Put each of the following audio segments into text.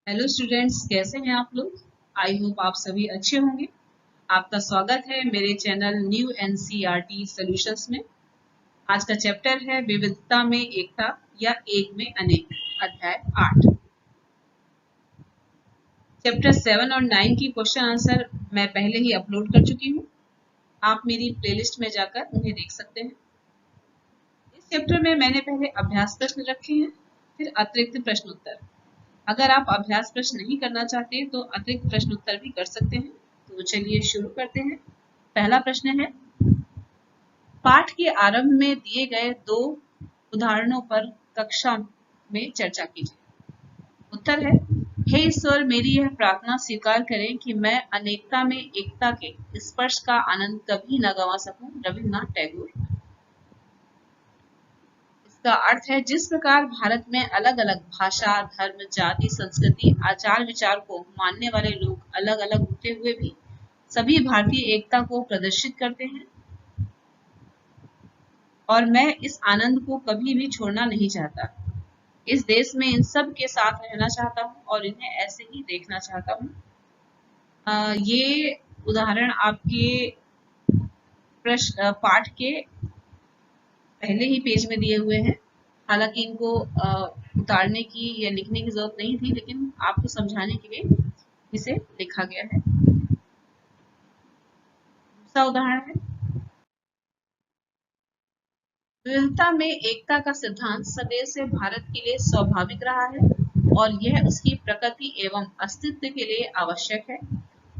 Hello students, कैसे हैं आप लोग। आई होप आप सभी अच्छे होंगे। आपका स्वागत है मेरे चैनल न्यू एनसीईआरटी सॉल्यूशंस में। आज का चैप्टर है विविधता में एकता या एक में अनेक, अध्याय 8। चैप्टर 7 और 9 की क्वेश्चन आंसर मैं पहले ही अपलोड कर चुकी हूँ। आप मेरी प्लेलिस्ट में जाकर उन्हें देख सकते हैं। इस चैप्टर में मैंने पहले अभ्यास प्रश्न रखे हैं, फिर अतिरिक्त प्रश्न उत्तर। अगर आप अभ्यास प्रश्न नहीं करना चाहते तो अतिरिक्त प्रश्न उत्तर भी कर सकते हैं। तो चलिए शुरू करते हैं। पहला प्रश्न है, पाठ के आरंभ में दिए गए दो उदाहरणों पर कक्षा में चर्चा कीजिए। उत्तर है, हे ईश्वर, मेरी यह प्रार्थना स्वीकार करें कि मैं अनेकता में एकता के स्पर्श का आनंद कभी न गंवा सकूं। रविन्द्रनाथ टैगोर। का अर्थ है, जिस प्रकार भारत में अलग अलग भाषा, धर्म, जाति, संस्कृति, आचार विचार को मानने वाले लोग अलग अलग होते हुए भी सभी भारतीय एकता को प्रदर्शित करते हैं, और मैं इस आनंद को कभी भी छोड़ना नहीं चाहता। इस देश में इन सब के साथ रहना चाहता हूँ और इन्हें ऐसे ही देखना चाहता हूँ। ये उदाहरण आपके पाठ के पहले ही पेज में दिए हुए हैं। हालांकि इनको उतारने की या लिखने की जरूरत नहीं थी, लेकिन आपको समझाने के लिए इसे लिखा गया है। दूसरा उदाहरण है, विविधता में एकता का सिद्धांत सदैव से भारत के लिए स्वाभाविक रहा है और यह उसकी प्रकृति एवं अस्तित्व के लिए आवश्यक है।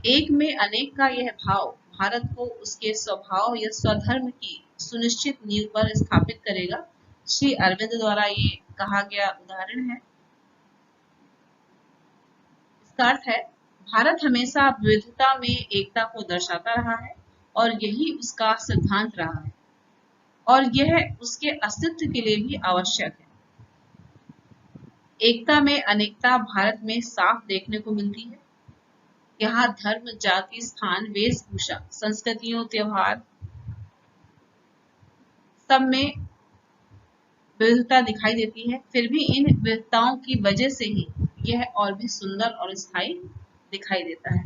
एक में अनेक का यह भाव भारत को उसके स्वभाव या स्वधर्म की सुनिश्चित नींव पर स्थापित करेगा। श्री अरविंद द्वारा ये कहा गया उदाहरण है। इसका अर्थ है, भारत हमेशा विविधता में एकता को दर्शाता रहा है और यही उसका सिद्धांत रहा है और यह उसके अस्तित्व के लिए भी आवश्यक है। एकता में अनेकता भारत में साफ देखने को मिलती है। यहाँ धर्म, जाति, स्थान, वेशभूषा, संस्कृतियों, त्योहार सब में विविधता दिखाई देती है। फिर भी इन विविधताओं की वजह से ही यह और भी सुंदर और स्थायी दिखाई देता है।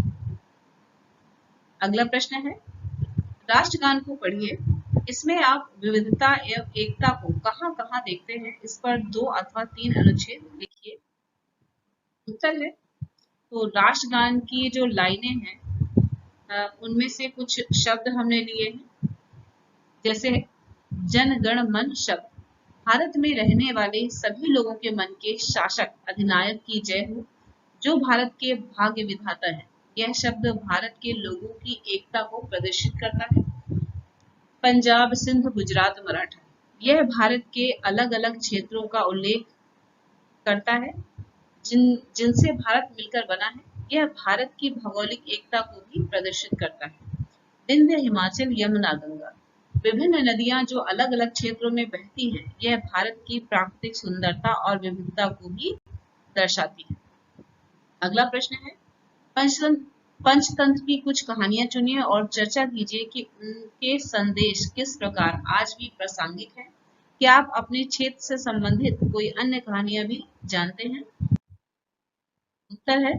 अगला प्रश्न है, राष्ट्रगान को पढ़िए। इसमें आप विविधता एवं एकता को कहाँ कहाँ देखते हैं, इस पर 2 अथवा 3 अनुच्छेद लिखिए। उत्तर है, तो राष्ट्रगान की जो लाइनें हैं उनमें से कुछ शब्द हमने लिए हैं, जैसे जन गण मन शब्द। भारत में रहने वाले सभी लोगों के मन के शासक अधिनायक की जय हो, जो भारत के भाग्य विधाता है। यह शब्द भारत के लोगों की एकता को प्रदर्शित करता है। पंजाब, सिंध, गुजरात, मराठा, यह भारत के अलग अलग क्षेत्रों का उल्लेख करता है जिनसे भारत मिलकर बना है। यह भारत की भौगोलिक एकता को भी प्रदर्शित करता है। विंध्य, हिमाचल, यमुना, गंगा, विभिन्न नदियां जो अलग अलग क्षेत्रों में बहती हैं, यह भारत की प्राकृतिक सुंदरता और विविधता को भी दर्शाती है। अगला प्रश्न है, पंचतंत्र की कुछ कहानियां चुनिए और चर्चा कीजिए कि उनके संदेश किस प्रकार आज भी प्रासंगिक है। क्या आप अपने क्षेत्र से संबंधित कोई अन्य कहानियां भी जानते हैं? उत्तर है,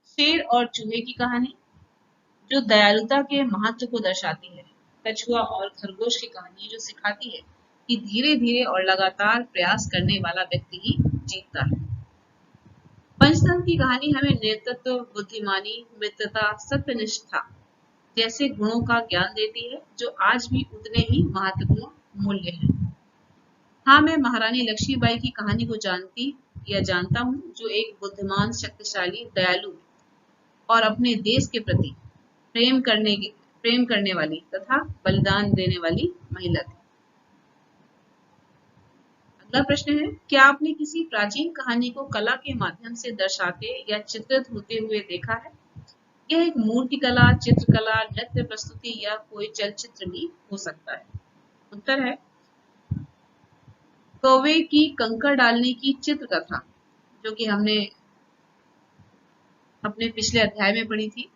शेर और चूहे की कहानी, जो दयालुता के महत्व को दर्शाती है। कछुआ और खरगोश की कहानी, जो सिखाती है कि धीरे धीरे और लगातार प्रयास करने वाला व्यक्ति ही जीतता है। पंचतंत्र की कहानी हमें नेतृत्व, बुद्धिमानी, मित्रता, सत्यनिष्ठा जैसे गुणों का ज्ञान देती है, जो आज भी उतने ही महत्वपूर्ण मूल्य हैं। हाँ, मैं महारानी लक्ष्मीबाई की कहानी को जानता हूँ, जो एक बुद्धिमान, शक्तिशाली, दयालु और अपने देश के प्रति प्रेम करने वाली तथा बलिदान देने वाली महिला थी। अगला प्रश्न है, क्या आपने किसी प्राचीन कहानी को कला के माध्यम से दर्शाते या चित्रित होते हुए देखा है? यह एक मूर्तिकला, चित्रकला, नृत्य प्रस्तुति या कोई चलचित्र भी हो सकता है। उत्तर है, कौवे की कंकड़ डालने की चित्रकथा, जो कि हमने अपने पिछले अध्याय में पढ़ी थी।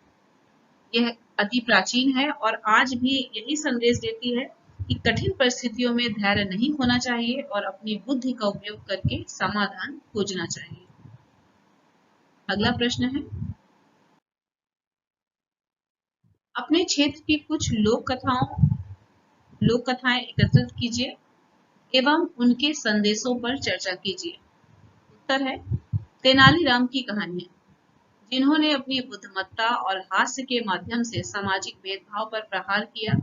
यह अति प्राचीन है और आज भी यही संदेश देती है कि कठिन परिस्थितियों में धैर्य नहीं खोना चाहिए और अपनी बुद्धि का उपयोग करके समाधान खोजना चाहिए। अगला प्रश्न है, अपने क्षेत्र की कुछ लोक कथाएं एकत्रित कीजिए एवं उनके संदेशों पर चर्चा कीजिए। उत्तर है, तेनालीराम की कहानियां, जिन्होंने अपनी बुद्धिमत्ता और हास्य के माध्यम से सामाजिक भेदभाव पर प्रहार किया,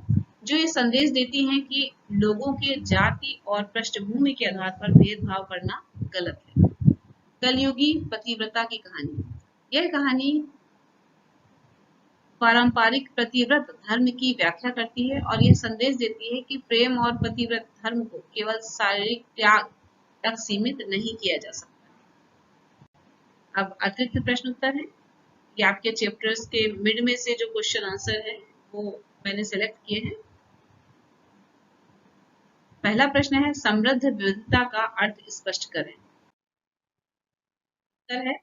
जो ये संदेश देती हैं कि लोगों के जाति और पृष्ठभूमि के आधार पर भेदभाव करना गलत है। कलयुगी पतिव्रता की कहानी, यह कहानी पारंपरिक पतिव्रत धर्म की व्याख्या करती है और यह संदेश देती है कि प्रेम और पतिव्रत धर्म को केवल शारीरिक त्याग तक सीमित नहीं किया जा सकता। अब अतिरिक्त प्रश्न उत्तर है, ये आपके चैप्टर्स के मिड में से जो क्वेश्चन आंसर है वो मैंने सिलेक्ट किए हैं। पहला प्रश्न है, समृद्ध विविधता का अर्थ स्पष्ट करें। उत्तर है,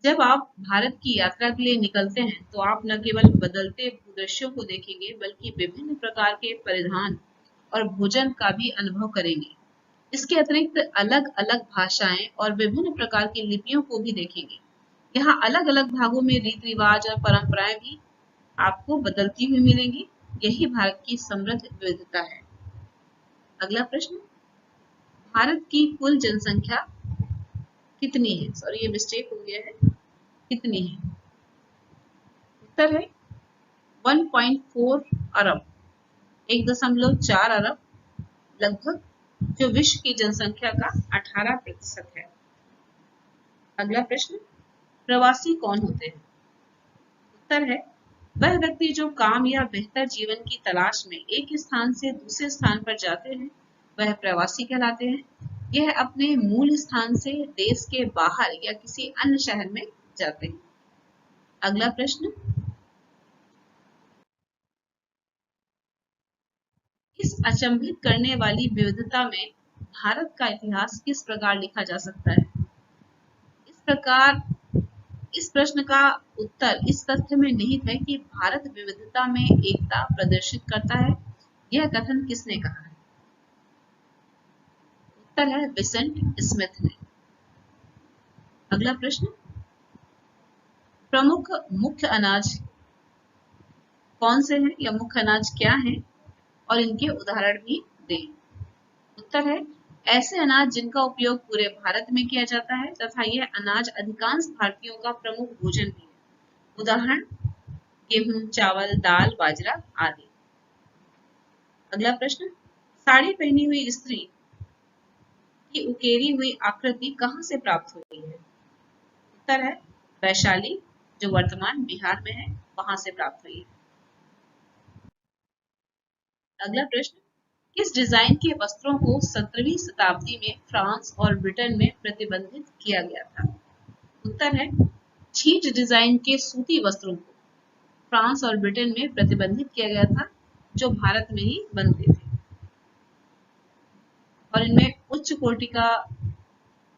जब आप भारत की यात्रा के लिए निकलते हैं तो आप न केवल बदलते भूदृश्यों को देखेंगे बल्कि विभिन्न प्रकार के परिधान और भोजन का भी अनुभव करेंगे। इसके अतिरिक्त अलग अलग भाषाएं और विभिन्न प्रकार की लिपियों को भी देखेंगे। यहाँ अलग अलग भागों में रीति रिवाज और परंपराएं भी आपको बदलती हुई मिलेंगी। यही भारत की समृद्ध विविधता है। अगला प्रश्न, भारत की कुल जनसंख्या कितनी है? सॉरी, ये मिस्टेक हो गया है, कितनी है? उत्तर है 1.4 अरब, 1.4 अरब लगभग, जो विश्व की जनसंख्या का 18% है। अगला प्रश्न, प्रवासी कौन होते हैं? उत्तर है, वह व्यक्ति जो काम या बेहतर जीवन की तलाश में एक स्थान से दूसरे स्थान पर जाते हैं वह प्रवासी कहलाते हैं। यह अपने मूल स्थान से देश के बाहर या किसी अन्य शहर में जाते हैं। अगला प्रश्न, इस अचंभित करने वाली विविधता में भारत का इतिहास किस प्रकार लिखा जा सकता है? इस प्रश्न का उत्तर इस तथ्य में निहित है कि भारत विविधता में एकता प्रदर्शित करता है। यह कथन किसने कहा है? उत्तर है विसेंट स्मिथ ने। अगला प्रश्न, प्रमुख मुख्य अनाज कौन से हैं या मुख्य अनाज क्या हैं और इनके उदाहरण भी दें। उत्तर है, ऐसे अनाज जिनका उपयोग पूरे भारत में किया जाता है तथा यह अनाज अधिकांश भारतीयों का प्रमुख भोजन भी है। उदाहरण, गेहूं, चावल, दाल, बाजरा आदि। अगला प्रश्न, साड़ी पहनी हुई स्त्री की उकेरी हुई आकृति कहां से प्राप्त हुई है? उत्तर है, वैशाली, जो वर्तमान बिहार में है, वहां से प्राप्त हुई है। अगला प्रश्न, किस डिजाइन के वस्त्रों को 17वीं शताब्दी में फ्रांस और ब्रिटेन में प्रतिबंधित किया गया था? उत्तर है, छींट डिजाइन के सूती वस्त्रों को फ्रांस और ब्रिटेन में प्रतिबंधित किया गया था, जो भारत में ही बनते थे और इनमें उच्च कोटि का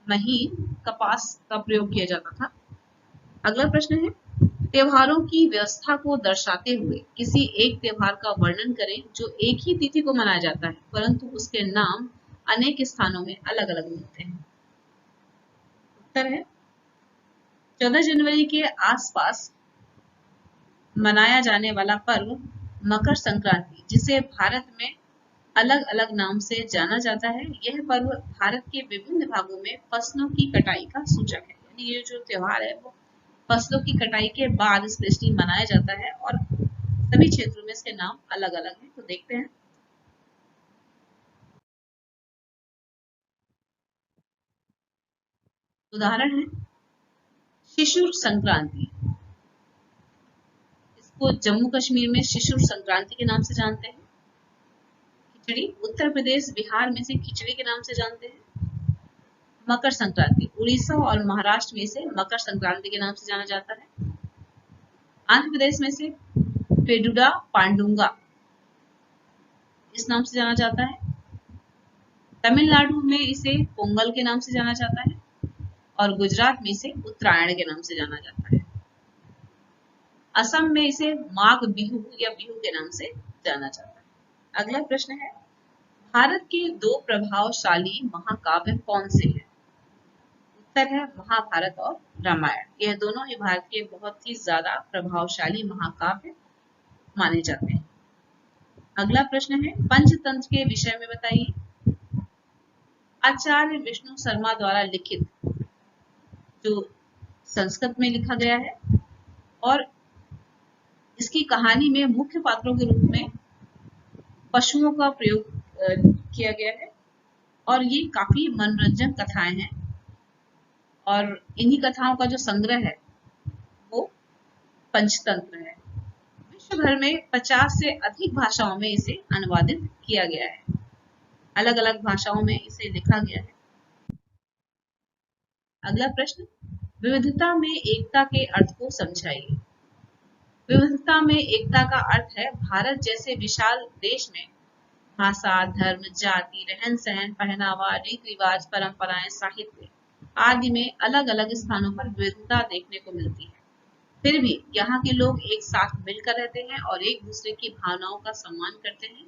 महीन कपास का प्रयोग किया जाता था। अगला प्रश्न है, त्योहारों की व्यवस्था को दर्शाते हुए किसी एक त्योहार का वर्णन करें जो एक ही तिथि को मनाया जाता है परंतु उसके नाम अनेक स्थानों में अलग अलग मिलते हैं। उत्तर है, 14 जनवरी के आसपास मनाया जाने वाला पर्व मकर संक्रांति, जिसे भारत में अलग अलग नाम से जाना जाता है। यह पर्व भारत के विभिन्न भागों में फसलों की कटाई का सूचक है। यानी ये जो त्योहार है वो फसलों की कटाई के बाद स्पेशली मनाया जाता है और सभी क्षेत्रों में इसके नाम अलग अलग हैं। तो देखते हैं। उदाहरण है शिशुर संक्रांति, इसको जम्मू कश्मीर में शिशुर संक्रांति के नाम से जानते हैं। खिचड़ी उत्तर प्रदेश बिहार में से खिचड़ी के नाम से जानते हैं। मकर संक्रांति उड़ीसा और महाराष्ट्र में से मकर संक्रांति के नाम से जाना जाता है। आंध्र प्रदेश में से पेडुडा पांडुंगा इस नाम से जाना जाता है। तमिलनाडु में इसे पोंगल के नाम से जाना जाता है और गुजरात में इसे उत्तरायण के नाम से जाना जाता है। असम में इसे माघ बिहू या बिहू के नाम से जाना जाता है। अगला प्रश्न है, भारत के 2 प्रभावशाली महाकाव्य कौन से हैं? उत्तर है महाभारत और रामायण। यह दोनों ही भारत के बहुत ही ज्यादा प्रभावशाली महाकाव्य माने जाते हैं। अगला प्रश्न है पंचतंत्र के विषय में बताइए। आचार्य विष्णु शर्मा द्वारा लिखित, जो संस्कृत में लिखा गया है, और इसकी कहानी में मुख्य पात्रों के रूप में पशुओं का प्रयोग किया गया है, और ये काफी मनोरंजक कथाएं हैं, और इन्हीं कथाओं का जो संग्रह है वो पंचतंत्र है। विश्व भर में 50 से अधिक भाषाओं में इसे अनुवादित किया गया है, अलग अलग भाषाओं में इसे लिखा गया है। अगला प्रश्न, विविधता में एकता के अर्थ को समझाइए। विविधता में एकता का अर्थ है भारत जैसे विशाल देश में भाषा, धर्म, जाति, रहन सहन, पहनावा, रीति रिवाज, परंपराएं, साहित्य आदि में अलग अलग स्थानों पर विविधता देखने को मिलती है। फिर भी यहाँ के लोग एक साथ मिलकर रहते हैं और एक दूसरे की भावनाओं का सम्मान करते हैं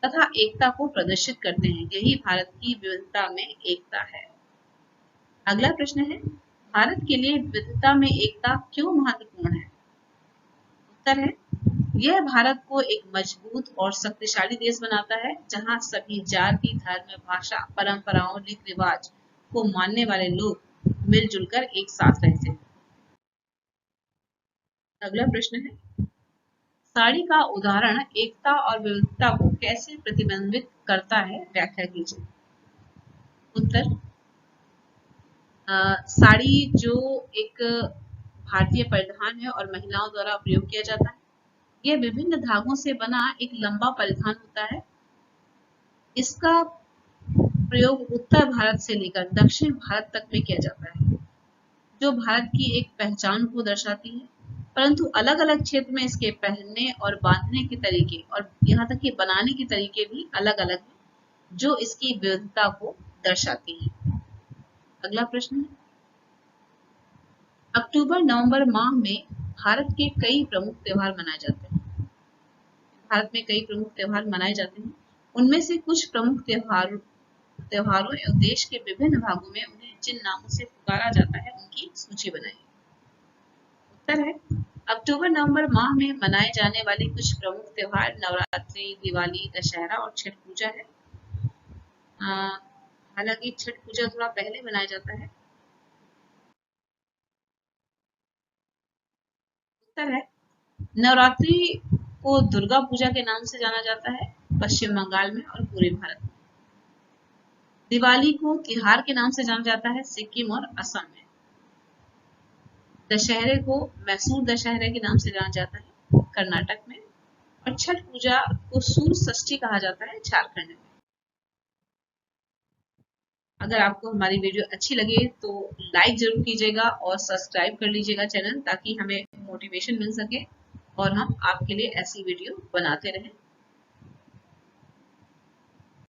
तथा एकता को प्रदर्शित करते हैं। यही भारत की विविधता में एकता है। अगला प्रश्न है, भारत के लिए विविधता में एकता क्यों महत्वपूर्ण है? उत्तर है, यह भारत को एक मजबूत और शक्तिशाली देश बनाता है, जहां सभी जाति, धर्म, भाषा, परंपराओं, रीति रिवाज को मानने वाले लोग मिलजुल कर एक साथ रहते हैं। अगला प्रश्न है, साड़ी का उदाहरण एकता और विविधता को कैसे प्रतिबिंबित करता है, व्याख्या कीजिए। उत्तर, साड़ी जो एक भारतीय परिधान है और महिलाओं द्वारा प्रयोग किया जाता है, यह विभिन्न धागों से बना एक लंबा परिधान होता है। इसका प्रयोग उत्तर भारत से लेकर दक्षिण भारत तक में किया जाता है, जो भारत की एक पहचान को दर्शाती है। परंतु अलग अलग क्षेत्र में इसके पहनने और बांधने के तरीके और यहाँ तक कि बनाने के तरीके भी अलग अलग हैं, जो इसकी विविधता को दर्शाती है। अगला प्रश्न है, अक्टूबर नवंबर माह में भारत के कई प्रमुख त्योहार मनाए जाते हैं। भारत में कई प्रमुख त्योहार मनाए जाते हैं। उनमें से कुछ प्रमुख त्योहारों एवं देश के विभिन्न भागों में उन्हें जिन नामों से पुकारा जाता है उनकी सूची बनाइए। उत्तर है, अक्टूबर नवंबर माह में मनाए जाने वाले कुछ प्रमुख त्योहार नवरात्रि, दिवाली, दशहरा और छठ पूजा है। हालांकि छठ पूजा थोड़ा पहले मनाया जाता है। उत्तर है, नवरात्रि को दुर्गा पूजा के नाम से जाना जाता है पश्चिम बंगाल में और पूरे भारत में। दिवाली को तिहार के नाम से जाना जाता है सिक्किम और असम में। दशहरे को मैसूर दशहरे के नाम से जाना जाता है कर्नाटक में, और छठ पूजा को सूर्य षष्ठी कहा जाता है झारखंड में। अगर आपको हमारी वीडियो अच्छी लगे तो लाइक जरूर कीजिएगा और सब्सक्राइब कर लीजिएगा चैनल, ताकि हमें मोटिवेशन मिल सके और हम आपके लिए ऐसी वीडियो बनाते रहें।